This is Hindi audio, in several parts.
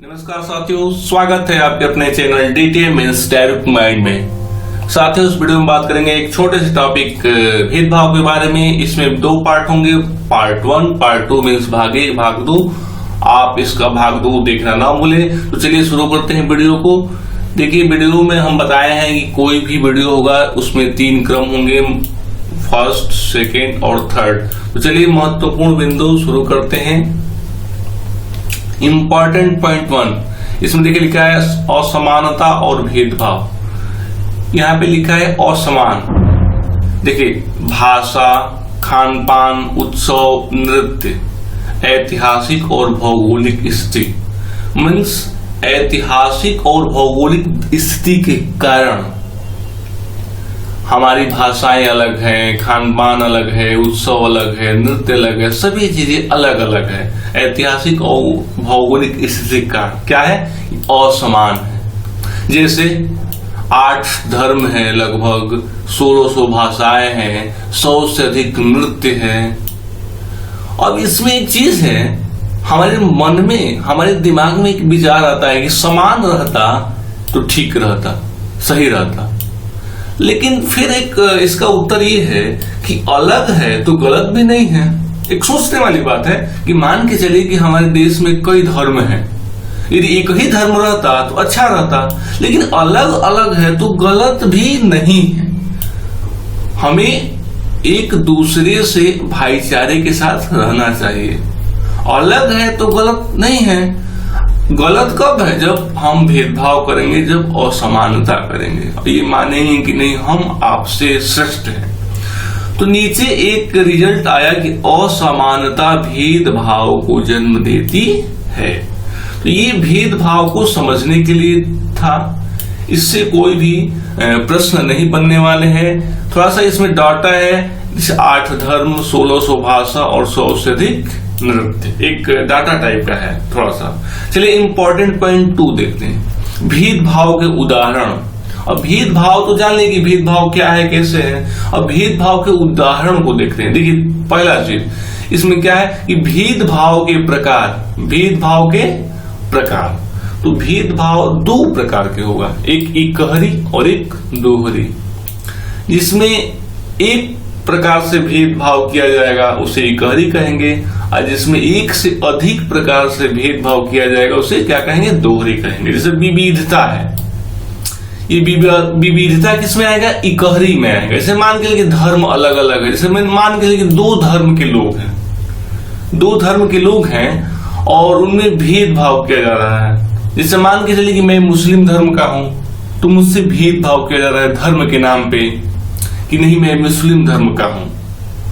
नमस्कार साथियों, स्वागत है आपके अपने channel DTM means direct mind में। साथियों, इस वीडियो में बात करेंगे एक छोटे से टॉपिक भेदभाव के बारे में। इसमें दो पार्ट होंगे, पार्ट 1 पार्ट 2 मींस भाग 1 भाग 2। आप इसका भाग 2 देखना ना भूले। तो चलिए शुरू करते हैं वीडियो को। देखिए, वीडियो में हम बताए हैं कि कोई भी वीडियो होगा उसमें 3 क्रम होंगे, फर्स्ट, सेकेंड और थर्ड। तो चलिए महत्वपूर्ण बिंदु शुरू करते हैं। इंपॉर्टेंट पॉइंट 1, इसमें देखिए लिखा है असमानता और भेदभाव। यहाँ पे लिखा है असमान। देखिए, भाषा, खान पान, उत्सव, नृत्य, ऐतिहासिक और भौगोलिक स्थिति। मीन्स ऐतिहासिक और भौगोलिक स्थिति के कारण हमारी भाषाएं अलग हैं, खान पान अलग है, उत्सव अलग है, नृत्य अलग है, सभी चीजें अलग अलग है। ऐतिहासिक और भौगोलिक स्थिति का क्या है, असमान है। जैसे 8 धर्म है, लगभग 1600 भाषाएं हैं, 100 से अधिक नृत्य है। अब इसमें एक चीज है, हमारे मन में, हमारे दिमाग में एक विचार आता है कि समान रहता तो ठीक रहता, सही रहता। लेकिन फिर एक इसका उत्तर ये है कि अलग है तो गलत भी नहीं है। एक सोचने वाली बात है कि मान के चलिए कि हमारे देश में कई धर्म हैं, यदि एक ही धर्म रहता तो अच्छा रहता, लेकिन अलग अलग है तो गलत भी नहीं है। हमें एक दूसरे से भाईचारे के साथ रहना चाहिए। अलग है तो गलत नहीं है। गलत कब है, जब हम भेदभाव करेंगे, जब असमानता करेंगे, ये मानेंगे कि नहीं हम आपसे श्रेष्ठ हैं। तो नीचे एक रिजल्ट आया कि असमानता भेदभाव को जन्म देती है। तो ये भेदभाव को समझने के लिए था। इससे कोई भी प्रश्न नहीं बनने वाले हैं। थोड़ा सा इसमें डाटा है, जैसे 8 धर्म, 1600 भाषा और 100 से अधिक नृत्य, एक डाटा टाइप का है थोड़ा सा। चलिए इंपॉर्टेंट पॉइंट 2 देखते हैं, भेदभाव के उदाहरण। अब भेदभाव तो जान लें कि भेदभाव क्या है, कैसे है। अब भेदभाव के उदाहरण को देखते हैं। देखिए, पहला चीज इसमें क्या है कि भेदभाव के प्रकार। भेदभाव के प्रकार, तो भेदभाव 2 प्रकार के होगा, एक इकहरी और एक दोहरी। जिसमें एक प्रकार से भेदभाव किया जाएगा उसे इकहरी कहेंगे, और जिसमें एक से अधिक प्रकार से भेदभाव किया जाएगा उसे क्या कहेंगे, दोहरी कहेंगे। जैसे विविधता है, ये विविधता किसमें आएगा, इकहरी में आएगा। जैसे मान के लिए धर्म अलग अलग है, जैसे मान के लिए 2 धर्म के लोग हैं, 2 धर्म के लोग हैं और उनमें भेदभाव किया जा रहा है। जैसे मान के चलिए कि मैं मुस्लिम धर्म का हूं, तो मुझसे भेदभाव किया जा रहा है धर्म के नाम पे कि नहीं मैं मुस्लिम धर्म का हूं।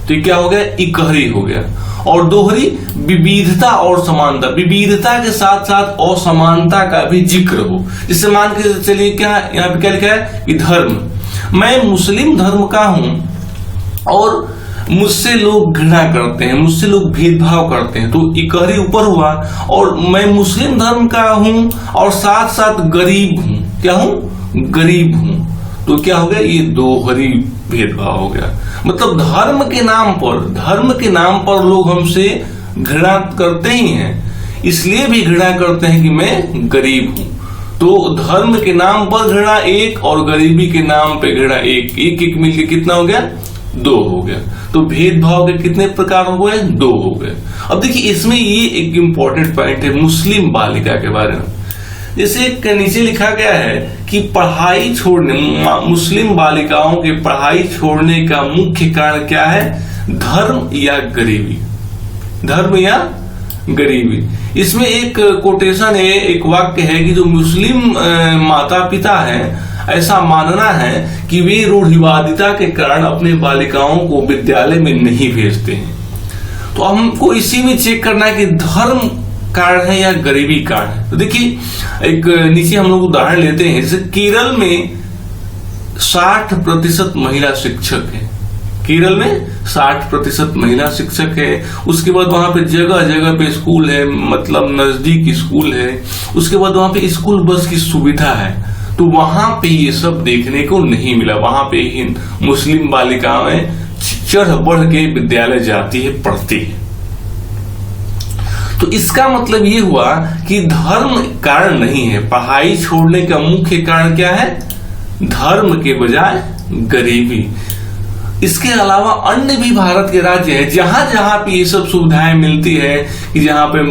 तो क्या हो गया, इकहरी हो गया। और दोहरी, विविधता और समानता, विविधता के साथ साथ असमानता का भी जिक्र हो। जिससे मान के चलिए क्या यहाँ पे क्या लिखा है कि धर्म, मैं मुस्लिम धर्म का हूं और मुझसे लोग घृणा करते हैं, मुझसे लोग भेदभाव करते हैं, तो इकहरी ऊपर हुआ। और मैं मुस्लिम धर्म का हूं और साथ साथ गरीब हूं, क्या हूं, गरीब हूं, तो क्या हो गया, ये दोहरी भेदभाव हो गया। मतलब धर्म के नाम पर लोग हमसे घृणा करते ही हैं, इसलिए भी घृणा करते हैं कि मैं गरीब हूं। तो धर्म के नाम पर घृणा 1 और गरीबी के नाम पे घृणा 1, एक मिलकर कितना हो गया, 2 हो गया। तो भेदभाव के कितने प्रकार हो गए, 2 हो गए। अब देखिए, इसमें ये एक इंपॉर्टेंट पॉइंट है मुस्लिम बालिका के बारे में। जैसे नीचे लिखा गया है कि पढ़ाई छोड़ने, मुस्लिम बालिकाओं के पढ़ाई छोड़ने का मुख्य कारण क्या है, धर्म या गरीबी, धर्म या गरीबी। इसमें एक कोटेशन है, एक वाक्य है कि जो मुस्लिम माता पिता हैं, ऐसा मानना है कि वे रूढ़िवादिता के कारण अपने बालिकाओं को विद्यालय में नहीं भेजते हैं। तो हमको इसी में चेक करना है कि धर्म कारण है या गरीबी कारण है। तो देखिए, एक नीचे हम लोग उदाहरण लेते हैं। जैसे केरल में 60% महिला शिक्षक है, केरल में 60% महिला शिक्षक है। उसके बाद वहां पे जगह जगह पे स्कूल है, मतलब नजदीक स्कूल है। उसके बाद वहां पे स्कूल बस की सुविधा है। तो वहां पे ये सब देखने को नहीं मिला। वहां पे ही मुस्लिम बालिकाएं चढ़ बढ़ के विद्यालय जाती है, पढ़ती है। तो इसका मतलब ये हुआ कि धर्म कारण नहीं है। पढ़ाई छोड़ने का मुख्य कारण क्या है? धर्म के बजाय गरीबी। इसके अलावा अन्य भी भारत के राज्य हैं जहां जहां पे ये सब सुविधाएं मिलती है कि जहां पे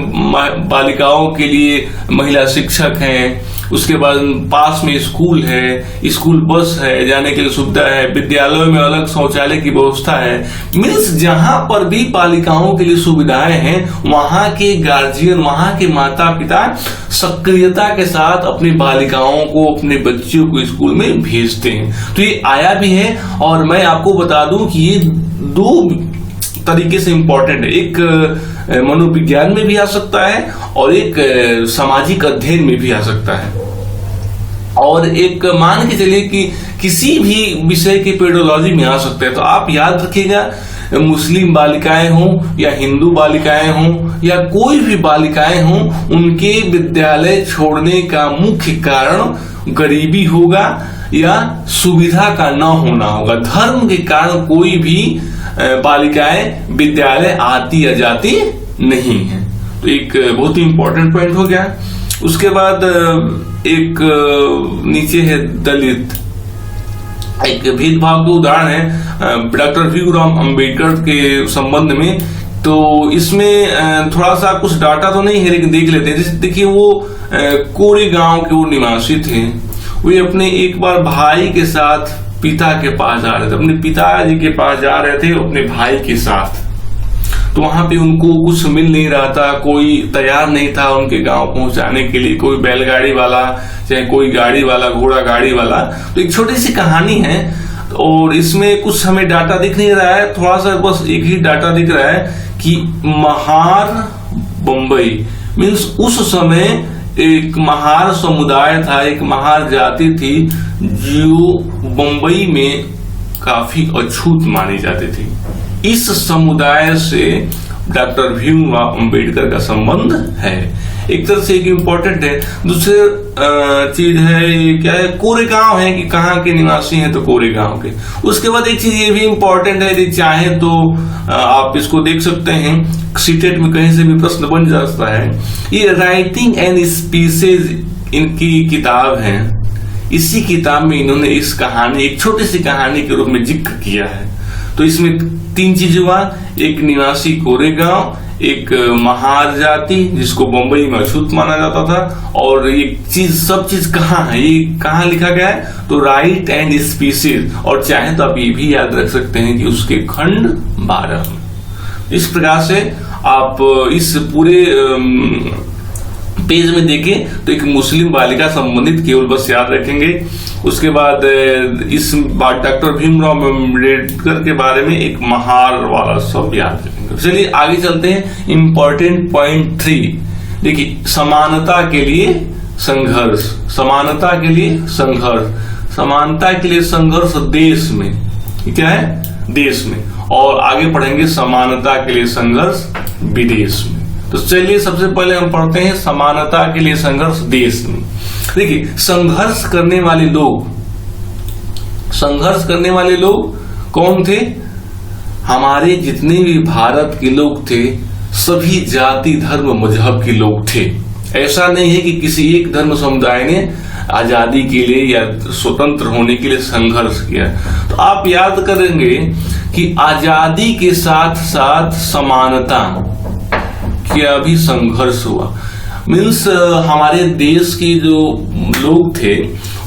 बालिकाओं के लिए महिला शिक्षक हैं, उसके बाद पास में स्कूल है, स्कूल बस है, जाने के लिए सुविधा है, विद्यालयों में अलग शौचालय की व्यवस्था है। मीन्स जहां पर भी बालिकाओं के लिए सुविधाएं हैं वहां के गार्जियन, वहां के माता पिता सक्रियता के साथ अपनी बालिकाओं को, अपने बच्चियों को स्कूल में भेजते हैं। तो ये आया भी है। और मैं आपको बता दूं कि ये दो तरीके से इंपॉर्टेंट है। एक मनोविज्ञान में भी आ सकता है और एक सामाजिक अध्ययन में भी आ सकता है। और एक मान के चलिए कि किसी भी विषय के पेडोलॉजी में आ सकता है। तो आप याद रखिएगा, मुस्लिम बालिकाएं हों या हिंदू बालिकाएं हों या कोई भी बालिकाएं हों, उनके विद्यालय छोड़ने का मुख्य कारण गरीबी होगा या सुविधा का न होना होगा। धर्म के कारण कोई भी बालिकाएं विद्यालय आती या जाती नहीं है। तो एक बहुत ही इंपॉर्टेंट पॉइंट हो गया। उसके बाद एक नीचे है दलित। एक भेदभाव का उदाहरण है डॉक्टर भीमराव अंबेडकर के संबंध में। तो इसमें थोड़ा सा कुछ डाटा तो नहीं है लेकिन देख लेते हैं। जैसे देखिए, वो कोरेगांव के वो निवासी थे। वे अपने एक बार भाई के साथ पिता के पास जा रहे थे, अपने पिताजी के पास जा रहे थे अपने भाई के साथ। तो वहां पे उनको कुछ मिल नहीं रहा था, कोई तैयार नहीं था उनके गांव पहुंचाने के लिए, कोई बैलगाड़ी वाला, चाहे कोई गाड़ी वाला, घोड़ा गाड़ी वाला। तो एक छोटी सी कहानी है और इसमें कुछ हमें डाटा दिख नहीं रहा है, थोड़ा सा बस एक ही डाटा दिख रहा है कि महार बंबई मीन्स उस समय एक महार समुदाय था, एक महार जाति थी जो बंबई में काफी अछूत मानी जाती थी। इस समुदाय से डॉक्टर भीमराव अंबेडकर का संबंध है। एक तरह से एक इम्पोर्टेंट है। दूसरी चीज है, क्या है, कोरेगांव है कि कहाँ के निवासी हैं, तो कोरेगांव के। उसके बाद एक चीज ये भी इम्पोर्टेंट है, यदि चाहे तो आप इसको देख सकते हैं, सीटेट में कहीं से भी प्रश्न बन जाता है। ये राइटिंग एंड स्पीसीज इनकी किताब है। इसी किताब में इन्होंने इस कहानी, एक छोटी सी कहानी के रूप में जिक्र किया है। तो इसमें तीन चीज हुआ, एक निवासी कोरेगांव, एक महार जाति जिसको बंबई में अछूत माना जाता था, और ये चीज, सब चीज कहाँ है, ये कहाँ लिखा गया है, तो राइट एंड स्पीसीज। और चाहे तो आप ये भी याद रख सकते हैं कि उसके खंड 12 में। इस प्रकार से आप इस पूरे पेज में देखें तो एक मुस्लिम बालिका संबंधित केवल बस याद रखेंगे। उसके बाद इस बात डॉक्टर भीमराव अंबेडकर के बारे में एक महार वाला सब याद रखेंगे। चलिए आगे चलते हैं। इंपॉर्टेंट पॉइंट 3 देखिए, समानता के लिए संघर्ष। समानता के लिए संघर्ष, समानता के लिए संघर्ष देश में, क्या है, देश में। और आगे पढ़ेंगे समानता के लिए संघर्ष विदेश में। तो चलिए सबसे पहले हम पढ़ते हैं समानता के लिए संघर्ष देश में। देखिए, संघर्ष करने वाले लोग कौन थे? हमारे जितने भी भारत के लोग थे सभी जाति धर्म मजहब के लोग थे। ऐसा नहीं है कि किसी एक धर्म समुदाय ने आजादी के लिए या स्वतंत्र होने के लिए संघर्ष किया। तो आप याद करेंगे कि आजादी के साथ साथ समानता क्या भी संघर्ष हुआ। मीन्स हमारे देश के जो लोग थे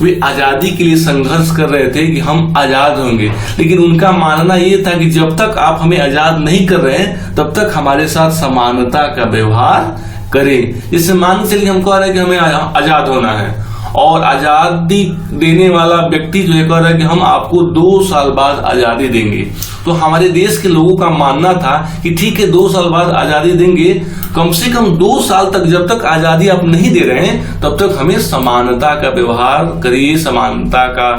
वे आजादी के लिए संघर्ष कर रहे थे कि हम आजाद होंगे, लेकिन उनका मानना ये था कि जब तक आप हमें आजाद नहीं कर रहे हैं तब तक हमारे साथ समानता का व्यवहार करें। जैसे मान चलिए हम कह रहे हैं कि हमें आजाद होना है और आजादी देने वाला व्यक्ति जो है कह रहा है कि हम आपको 2 साल बाद आजादी देंगे। तो हमारे देश के लोगों का मानना था कि ठीक है 2 साल बाद आजादी देंगे, कम से कम 2 साल तक जब तक आजादी आप नहीं दे रहे हैं तब तक हमें समानता का व्यवहार करिए, समानता का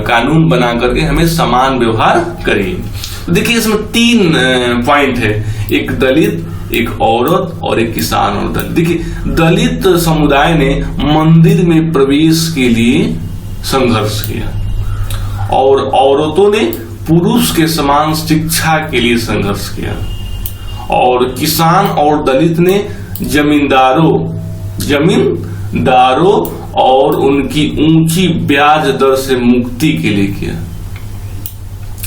कानून बना करके हमें समान व्यवहार करिए। देखिए इसमें 3 पॉइंट है, एक दलित, एक औरत और एक किसान और दलित। देखिए दलित समुदाय ने मंदिर में प्रवेश के लिए संघर्ष किया और औरतों ने पुरुष के समान शिक्षा के लिए संघर्ष किया, और किसान और दलित ने जमींदारों और उनकी ऊंची ब्याज दर से मुक्ति के लिए किया।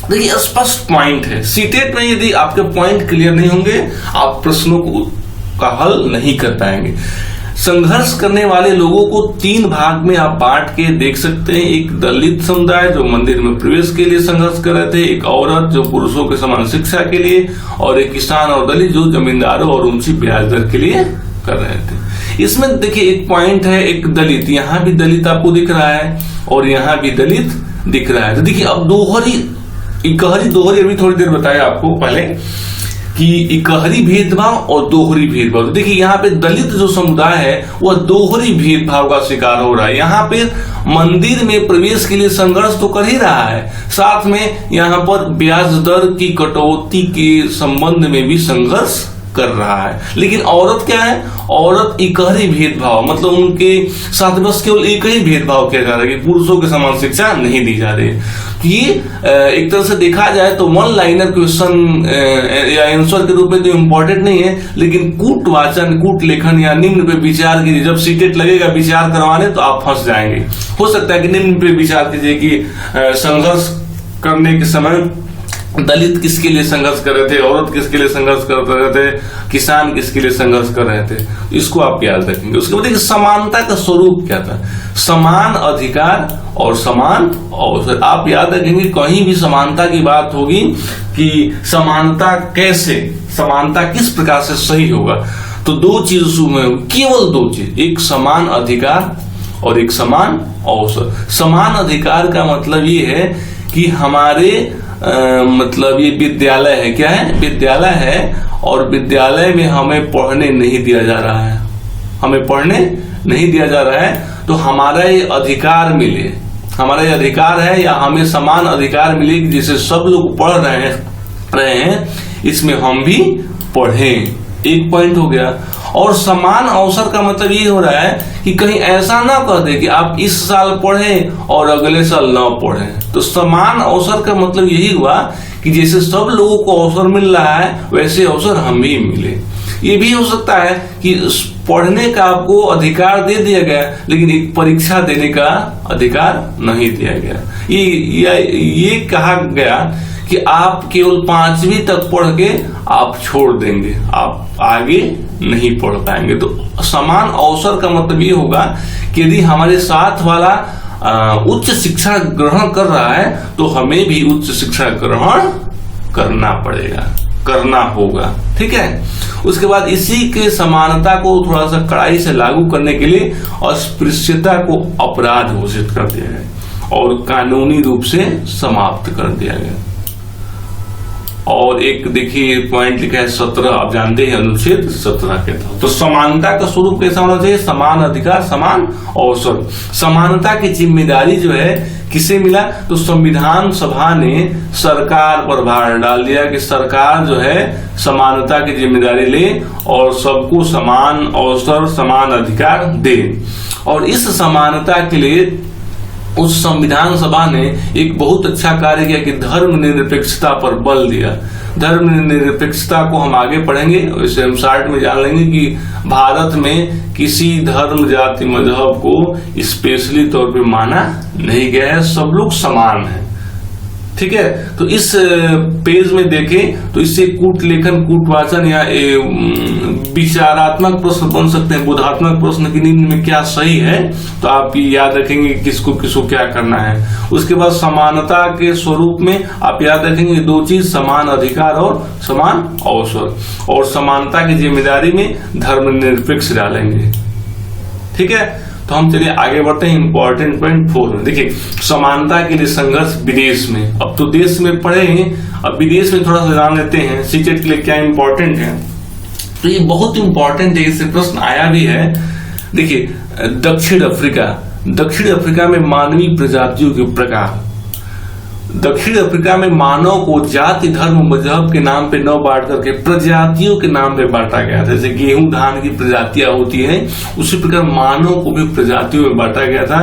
देखिए स्पष्ट पॉइंट है। सीटेट में यदि आपके पॉइंट क्लियर नहीं होंगे, आप प्रश्नों का हल नहीं कर पाएंगे। संघर्ष करने वाले लोगों को 3 भाग में आप बांट के देख सकते हैं। एक दलित समुदाय जो मंदिर में प्रवेश के लिए संघर्ष कर रहे थे, एक औरत जो पुरुषों के समान शिक्षा के लिए, और एक किसान और दलित जो जमींदारों और ऊंची ब्याज दर के लिए कर रहे थे। इसमें देखिए एक पॉइंट है, एक दलित, यहाँ भी दलित आपको दिख रहा है और यहाँ भी दलित दिख रहा है। तो देखिए अब इकहरी दोहरी अभी थोड़ी देर बताया आपको पहले कि इकहरी भेदभाव और दोहरी भेदभाव। देखिए यहाँ पे दलित जो समुदाय है वह दोहरी भेदभाव का शिकार हो रहा है। यहाँ पे मंदिर में प्रवेश के लिए संघर्ष तो कर ही रहा है, साथ में यहाँ पर ब्याज दर की कटौती के संबंध में भी संघर्ष कर रहा है। लेकिन औरत क्या है, औरत इकहरी भेदभाव, मतलब उनके साथ बस केवल एक ही भेदभाव किया जा रहा है कि पुरुषों के समान शिक्षा नहीं दी जा रही। ये एक तरह से देखा जाए तो वन लाइनर क्वेश्चन या आंसर के रूप में तो इम्पोर्टेंट नहीं है, लेकिन कूट वाचन, कूट लेखन या निम्न पे विचार कीजिए। जब सीटेट लगेगा विचार करवाने तो आप फंस जाएंगे। हो सकता है कि निम्न पे विचार कीजिए कि संघर्ष करने के समय दलित किसके लिए संघर्ष कर रहे थे, औरत किसके लिए संघर्ष कर रहे थे, किसान किसके लिए संघर्ष कर रहे थे, इसको आप याद रखेंगे। उसके बाद देखिए समानता का स्वरूप क्या था, समान अधिकार और समान अवसर। आप याद रखेंगे कहीं भी समानता की बात होगी कि समानता कैसे, समानता किस प्रकार से सही होगा, तो 2 चीज उसमें होगी, केवल 2 चीज, एक समान अधिकार और एक समान अवसर। समान अधिकार का मतलब ये है कि हमारे मतलब ये विद्यालय है, क्या है, विद्यालय है, और विद्यालय में हमें पढ़ने नहीं दिया जा रहा है, हमें पढ़ने नहीं दिया जा रहा है, तो हमारा ये अधिकार मिले, हमारा ये अधिकार है या हमें समान अधिकार मिले कि जिसे सब लोग पढ़ रहे हैं इसमें हम भी पढ़ें। एक पॉइंट हो गया। और समान अवसर का मतलब ये हो रहा है कि कहीं ऐसा ना कर दे कि आप इस साल पढ़ें और अगले साल ना पढ़ें। तो समान अवसर का मतलब यही हुआ कि जैसे सब लोगों को अवसर मिल रहा है वैसे अवसर हमें भी मिले। ये भी हो सकता है कि पढ़ने का आपको अधिकार दे दिया गया लेकिन एक परीक्षा देने का अधिकार नहीं दिया गया। ये कहा गया कि आप केवल 5वीं तक पढ़ के आप छोड़ देंगे, आप आगे नहीं पढ़ पाएंगे। तो समान अवसर का मतलब ये होगा कि यदि हमारे साथ वाला उच्च शिक्षा ग्रहण कर रहा है तो हमें भी उच्च शिक्षा ग्रहण करना पड़ेगा, करना होगा, ठीक है। उसके बाद इसी के समानता को थोड़ा सा कड़ाई से लागू करने के लिए अस्पृश्यता को अपराध घोषित कर दिया गया और कानूनी रूप से समाप्त कर दिया गया। और एक देखिए पॉइंट लिखा है 17, आप जानते हैं अनुच्छेद 17 के तहत। तो समानता का स्वरूप कैसा होना चाहिए, समान अधिकार समान अवसर। समानता की जिम्मेदारी जो है किसे मिला, तो संविधान सभा ने सरकार पर भार डाल दिया कि सरकार जो है समानता की जिम्मेदारी ले और सबको समान अवसर समान अधिकार दे। और इस समानता के लिए उस संविधान सभा ने एक बहुत अच्छा कार्य किया कि धर्म निरपेक्षता पर बल दिया। धर्म निरपेक्षता को हम आगे पढ़ेंगे, वैसे हम शार्ट में जान लेंगे कि भारत में किसी धर्म जाति मजहब को स्पेशली तौर पे माना नहीं गया है, सब लोग समान हैं, ठीक है। तो इस पेज में देखें तो इससे कूट लेखन कूट वाचन या विचारात्मक प्रश्न बन सकते हैं, बोधात्मक प्रश्न की निम्न में क्या सही है, तो आप याद रखेंगे किसको किसको क्या करना है। उसके बाद समानता के स्वरूप में आप याद रखेंगे 2 चीज, समान अधिकार और समान अवसर। और समानता की जिम्मेदारी में धर्मनिरपेक्ष डालेंगे, ठीक है। तो हम चलिए आगे बढ़ते हैं इंपॉर्टेंट पॉइंट 4 में। देखिए समानता के लिए संघर्ष विदेश में, अब तो देश में पढ़े हैं, अब विदेश में थोड़ा सा जान लेते हैं सीटेट के लिए क्या इंपॉर्टेंट है। तो ये बहुत इंपॉर्टेंट है, इससे प्रश्न आया भी है। देखिए दक्षिण अफ्रीका में मानवीय प्रजातियों के प्रकार। दक्षिण अफ्रीका में मानव को जाति धर्म मजहब के नाम पे न बांट करके प्रजातियों के नाम पे बांटा गया था। जैसे गेहूं धान की प्रजातियां होती हैं उसी प्रकार मानव को भी प्रजातियों में बांटा गया था।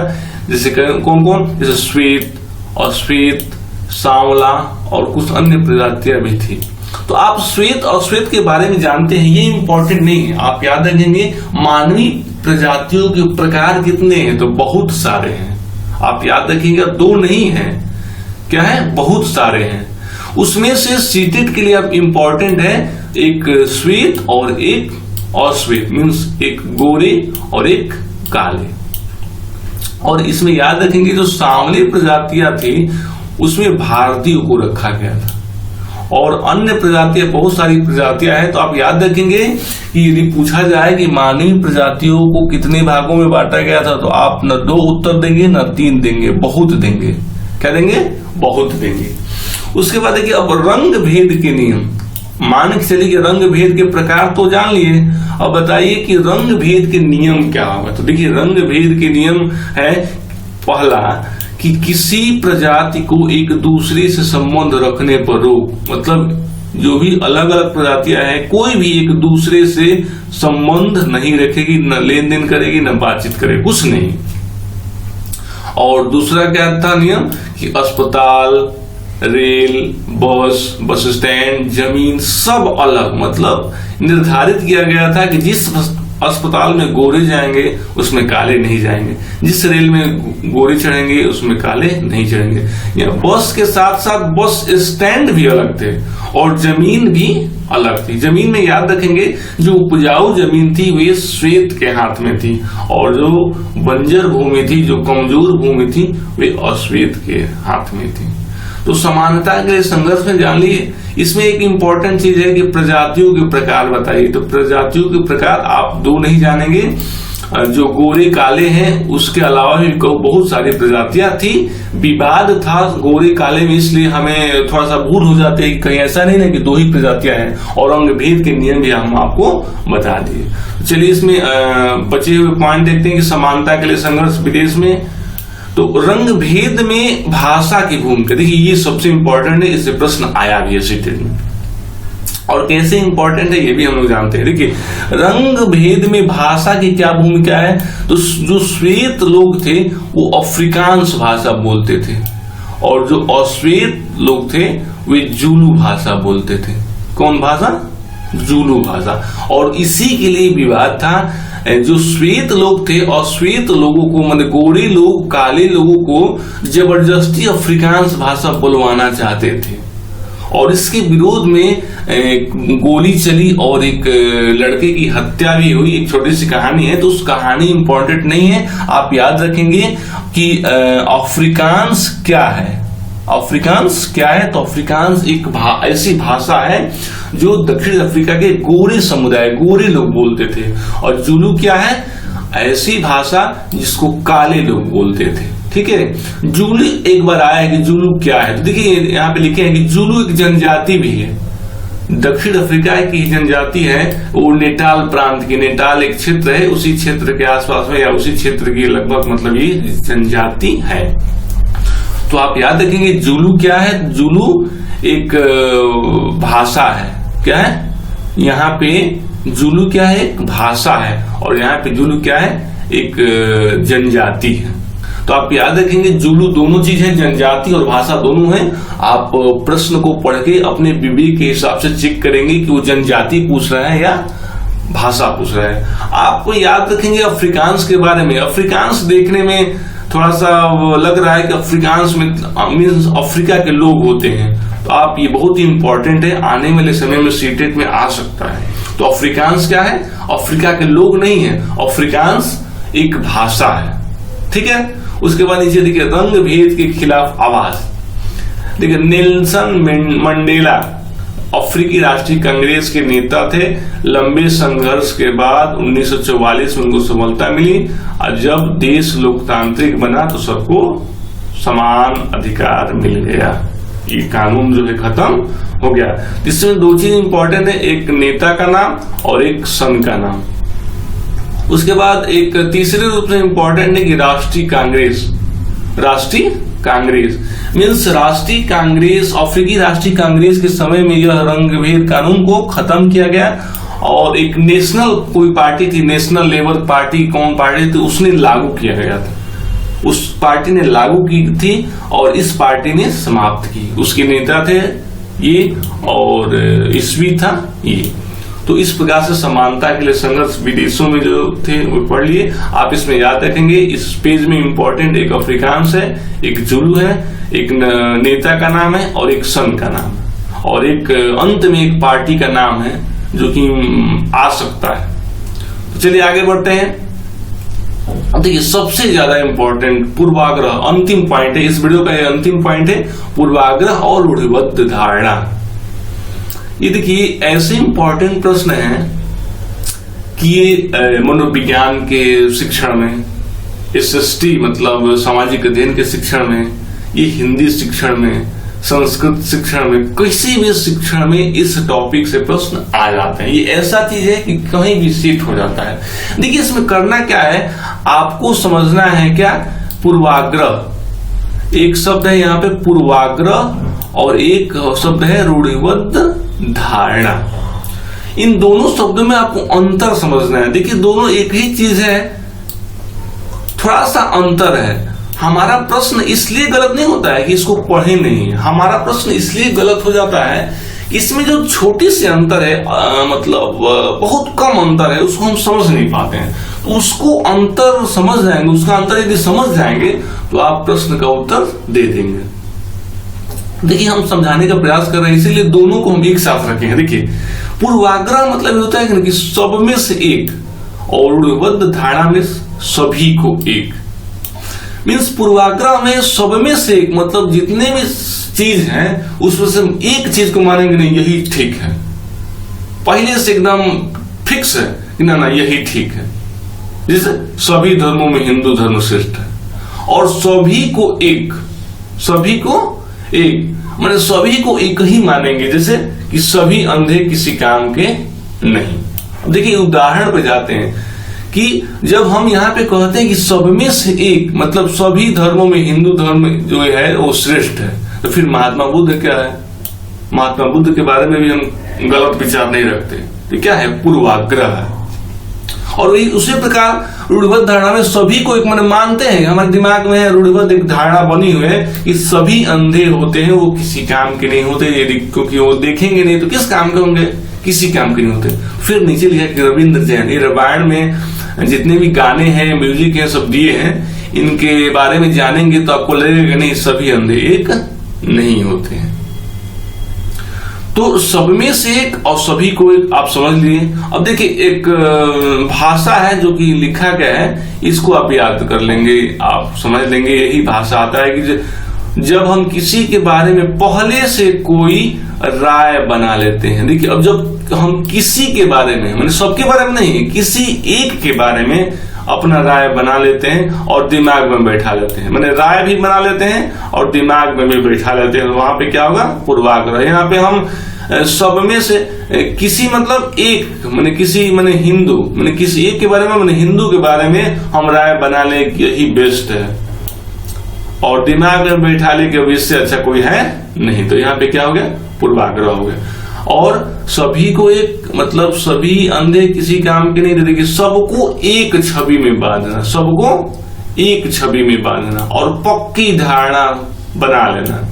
जैसे कौन कौन, जैसे श्वेत, सांवला और कुछ अन्य प्रजातियां भी थी। तो आप श्वेत और श्वेत के बारे में जानते हैं, ये इंपॉर्टेंट नहीं है। आप याद रखेंगे मानवीय प्रजातियों के प्रकार कितने हैं, तो बहुत सारे हैं। आप याद रखेंगे 2 नहीं है, क्या है, बहुत सारे हैं। उसमें से सीटेट के लिए अब इंपॉर्टेंट है एक श्वेत और एक अश्वेत, मीन्स एक गोरे और एक काले। और इसमें याद रखेंगे जो सांवली प्रजातियां थी उसमें भारतीयों को रखा गया था, और अन्य प्रजातियां, बहुत सारी प्रजातियां हैं। तो आप याद रखेंगे कि यदि पूछा जाए कि मानवीय प्रजातियों को कितने भागों में बांटा गया था, तो आप न 2 उत्तर देंगे न 3 देंगे, बहुत देंगे। क्या देंगे? बहुत देंगे। उसके बाद देखिए अब रंग भेद के नियम, मान के चलिए कि रंग भेद के प्रकार तो जान लिए, अब बताइए कि रंग भेद के नियम क्या होगा। तो देखिए रंग भेद के नियम है, पहला कि किसी प्रजाति को एक दूसरे से संबंध रखने पर रोक, मतलब जो भी अलग अलग प्रजातियां हैं कोई भी एक दूसरे से संबंध नहीं रखेगी, न लेन देन करेगी न बातचीत करेगी, कुछ नहीं। और दूसरा क्या था नियम कि अस्पताल, रेल, बस स्टैंड, जमीन सब अलग, मतलब निर्धारित किया गया था कि जिस अस्पताल में गोरे जाएंगे उसमें काले नहीं जाएंगे, जिस रेल में गोरे चढ़ेंगे उसमें काले नहीं चढ़ेंगे। या बस के साथ साथ बस स्टैंड भी अलग थे और जमीन भी अलग थी। जमीन में याद रखेंगे जो उपजाऊ जमीन थी वे श्वेत के हाथ में थी, और जो बंजर भूमि थी, जो कमजोर भूमि थी, वे अश्वेत के हाथ में थी। तो समानता के संघर्ष में जान लिए। इसमें एक इंपॉर्टेंट चीज है कि प्रजातियों के प्रकार बताइए। तो प्रजातियों के प्रकार आप 2 नहीं जानेंगे, जो गोरे काले हैं उसके अलावा भी बहुत सारी प्रजातियां थी। विवाद था गोरे काले में, इसलिए हमें थोड़ा सा भूल हो जाते हैं कि कहीं ऐसा नहीं है कि 2 ही प्रजातियां हैं। और रंग भेद के नियम भी हम आपको बता दिए। चलिए इसमें बचे हुए पॉइंट देखते हैं कि समानता के लिए संघर्ष विदेश में। तो रंग भेद में भाषा की भूमिका, देखिए ये सबसे इंपॉर्टेंट है, इससे प्रश्न आया भी है सीटेट में। और कैसे इंपॉर्टेंट है ये भी हम लोग जानते हैं। देखिए रंग भेद में भाषा की क्या भूमिका है, तो जो श्वेत लोग थे वो अफ्रीकांस भाषा बोलते थे, और जो अश्वेत लोग थे वे जूलू भाषा बोलते थे। कौन भाषा? जूलू भाषा। और इसी के लिए विवाद था। जो श्वेत लोग थे अश्वेत लोगों को, मतलब गोरे लोग काले लोगों को जबरदस्ती अफ्रीकांस भाषा बुलवाना चाहते थे, और इसके विरोध में गोली चली और एक लड़के की हत्या भी हुई। एक छोटी सी कहानी है, तो उस कहानी इंपॉर्टेंट नहीं है। आप याद रखेंगे कि अफ्रीकांस क्या है। अफ्रीकांस क्या है? तो अफ्रीकांस एक ऐसी भाषा है जो दक्षिण अफ्रीका के गोरे समुदाय, गोरे लोग बोलते थे। और जूलू क्या है? ऐसी भाषा जिसको काले लोग बोलते थे। ठीक है, जूलू एक बार आया है कि जूलू क्या है, तो देखिए यहाँ पे लिखे हैं कि जूलू एक जनजाति भी है, दक्षिण अफ्रीका की जनजाति है। वो नेटाल प्रांत की, नेटाल एक क्षेत्र है, उसी क्षेत्र के आसपास में या उसी क्षेत्र की लगभग मतलब ये जनजाति है। तो आप याद रखेंगे जूलू क्या है? जूलू एक भाषा है। क्या है? यहाँ पे जूलू क्या है? एक भाषा है, और यहाँ पे जूलू क्या है? एक जनजाति है। तो आप याद रखेंगे जूलू दोनों चीज है, जनजाति और भाषा दोनों है। आप प्रश्न को पढ़ के अपने विवेक के हिसाब से चेक करेंगे कि वो जनजाति पूछ रहा है या भाषा पूछ रहा है। आपको याद रखेंगे अफ्रीकांस के बारे में। अफ्रीकांस देखने में थोड़ा सा लग रहा है कि अफ्रीकांस में मीन्स अफ्रीका के लोग होते हैं, तो आप ये बहुत ही इंपॉर्टेंट है, आने वाले समय में सीटेट में आ सकता है। तो अफ्रीकांस क्या है? अफ्रीका के लोग नहीं है, अफ्रीकांस एक भाषा है। ठीक है, उसके बाद नीचे देखिए रंग भेद के खिलाफ आवाज। देखिए नेल्सन मंडेला अफ्रीकी राष्ट्रीय कांग्रेस के नेता थे। लंबे संघर्ष के बाद 1944 में उनको सफलता मिली, और जब देश लोकतांत्रिक बना तो सबको समान अधिकार मिल गया। ये कानून जो है खत्म हो गया। इसमें 2 चीज इंपॉर्टेंट है, एक नेता का नाम और एक सन का नाम। उसके बाद एक तीसरे रूप में इंपॉर्टेंट है कि राष्ट्रीय कांग्रेस। राष्ट्रीय कांग्रेस मीन्स राष्ट्रीय कांग्रेस, अफ्रीकी राष्ट्रीय कांग्रेस के समय में यह रंग भेद कानून को खत्म किया गया, और एक नेशनल कोई पार्टी थी, नेशनल लेबर पार्टी, कौन पार्टी थी, उसने लागू किया गया था। उस पार्टी ने लागू की थी और इस पार्टी ने समाप्त की। उसके नेता थे ये, और ईस्वी था ये। तो इस प्रकार से समानता के लिए संघर्ष विदेशों में जो थे वो पढ़ लिए। आप इसमें याद रखेंगे, इस पेज में इंपॉर्टेंट एक अफ्रीकांस है, एक जुलू है, एक नेता का नाम है और एक सन का नाम है, और एक अंत में एक पार्टी का नाम है जो कि आ सकता है। तो चलिए आगे बढ़ते हैं। देखिए सबसे ज्यादा इंपॉर्टेंट पूर्वाग्रह, अंतिम पॉइंट है इस वीडियो का, ये अंतिम पॉइंट है, पूर्वाग्रह और रूढ़िबद्ध धारणा। ये देखिए ऐसे इंपॉर्टेंट प्रश्न हैं कि ये मनोविज्ञान के शिक्षण में, SST मतलब सामाजिक अध्ययन के शिक्षण में, ये हिंदी शिक्षण में, संस्कृत शिक्षण में, किसी भी शिक्षण में इस टॉपिक से प्रश्न आ जाते हैं। ये ऐसा चीज है कि कहीं भी सेट हो जाता है। देखिए इसमें करना क्या है, आपको समझना है क्या, पूर्वाग्रह, एक शब्द है यहाँ पे पूर्वाग्रह और एक शब्द है रूढ़िबद्ध धारणा। इन दोनों शब्दों में आपको अंतर समझना है। देखिए दोनों एक ही चीज है, थोड़ा सा अंतर है। हमारा प्रश्न इसलिए गलत नहीं होता है कि इसको पढ़े नहीं, हमारा प्रश्न इसलिए गलत हो जाता है इसमें जो छोटी सी अंतर है, मतलब बहुत कम अंतर है, उसको हम समझ नहीं पाते हैं। तो उसको अंतर समझ जाएंगे, उसका अंतर यदि समझ जाएंगे तो आप प्रश्न का उत्तर दे देंगे। देखिए हम समझाने का प्रयास कर रहे हैं, इसीलिए दोनों को हम एक साथ रखे हैं। देखिए पूर्वाग्रह मतलब ये होता है कि सब में से एक, और रूढ़िबद्ध धारणा में सभी को एक। मीन्स पूर्वाग्रह में सब में से एक, मतलब जितने भी चीज हैं उसमें से एक चीज को मानेंगे नहीं यही ठीक है, पहले से एकदम फिक्स है कि ना यही ठीक है। जैसे सभी धर्मों में हिंदू धर्म श्रेष्ठ है, और सभी को एक, सभी को एक माने सभी को एक ही मानेंगे, जैसे कि सभी अंधे किसी काम के नहीं। देखिए उदाहरण पे जाते हैं कि जब हम यहाँ पे कहते हैं कि सब में से एक, मतलब सभी धर्मों में हिंदू धर्म जो है वो श्रेष्ठ है, तो फिर महात्मा बुद्ध क्या है, महात्मा बुद्ध के बारे में भी हम गलत विचार नहीं रखते, तो क्या है, पूर्वाग्रह है। और उसी प्रकार रूढ़िबद्ध धारणा में सभी को एक मन मानते हैं, हमारे दिमाग में रूढ़िबद्ध एक धारणा बनी हुई है कि सभी अंधे होते हैं, वो किसी काम के नहीं होते, यदि क्योंकि वो देखेंगे नहीं तो किस काम के होंगे, किसी काम के नहीं होते। फिर नीचे लिखा कि रविंद्र जैन, ये रामायण में जितने भी गाने हैं, म्यूजिक है, सब दिए हैं, इनके बारे में जानेंगे तो आपको लगेगा नहीं सभी अंधे एक नहीं होते हैं। तो सब में से एक और सभी को एक, आप समझ लिए। अब देखिए एक भाषा है जो कि लिखा गया है, इसको आप याद कर लेंगे, आप समझ लेंगे। यही भाषा आता है कि जब हम किसी के बारे में पहले से कोई राय बना लेते हैं। देखिए अब जब हम किसी के बारे में, मतलब सबके बारे में नहीं, किसी एक के बारे में अपना राय बना लेते हैं और दिमाग में बैठा लेते हैं, मैंने राय भी बना लेते हैं और दिमाग में भी बैठा लेते हैं, वहां पे क्या होगा, पूर्वाग्रह। यहाँ पे हम सब में से किसी मतलब एक, मैंने किसी, मैंने हिंदू, मैंने किसी एक के बारे में, मैंने हिंदू के बारे में हम राय बना ले कि यही बेस्ट है, और दिमाग में बैठा ले कि अब इससे अच्छा कोई है नहीं, तो यहाँ पे क्या हो गया, पूर्वाग्रह हो गया। और सभी को एक, मतलब सभी अंधे किसी काम के नहीं, देखिए सबको एक छवि में बांधना, सबको एक छवि में बांधना और पक्की धारणा बना लेना,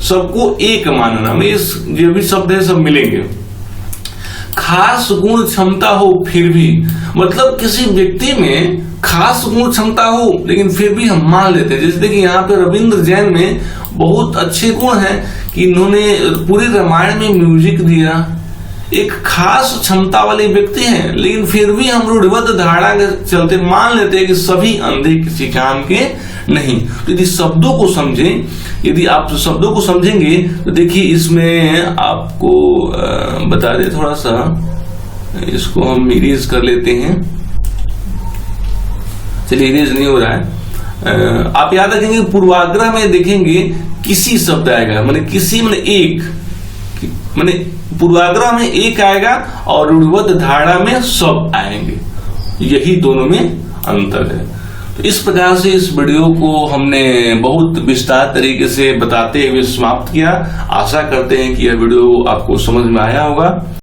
सबको एक मानना में, इस जो भी शब्द है सब मिलेंगे। खास गुण क्षमता हो फिर भी, मतलब किसी व्यक्ति में खास गुण क्षमता हो लेकिन फिर भी हम मान लेते हैं। जैसे देखिए यहाँ पे रविंद्र जैन में बहुत अच्छे गुण हैं कि इन्होंने पूरे रामायण में म्यूजिक दिया, एक खास क्षमता वाले व्यक्ति हैं, लेकिन फिर भी हम रूढ़िबद्ध धारणा के चलते मान लेते हैं कि सभी अंधे किसी काम के नहीं। तो यदि शब्दों को समझें, यदि आप शब्दों को समझेंगे तो देखिए इसमें आपको बता दें, थोड़ा सा इसको हम इरेज कर लेते हैं। चलिए इरेज नहीं हो रहा है। आप याद रखेंगे पूर्वाग्रह में देखेंगे किसी शब्द आएगा, मैंने किसी, मैंने एक, मैंने पूर्वाग्रह में एक आएगा और रूढ़िबद्ध धारणा में सब आएंगे, यही दोनों में अंतर है। तो इस प्रकार से इस वीडियो को हमने बहुत विस्तार तरीके से बताते हुए समाप्त किया। आशा करते हैं कि यह वीडियो आपको समझ में आया होगा।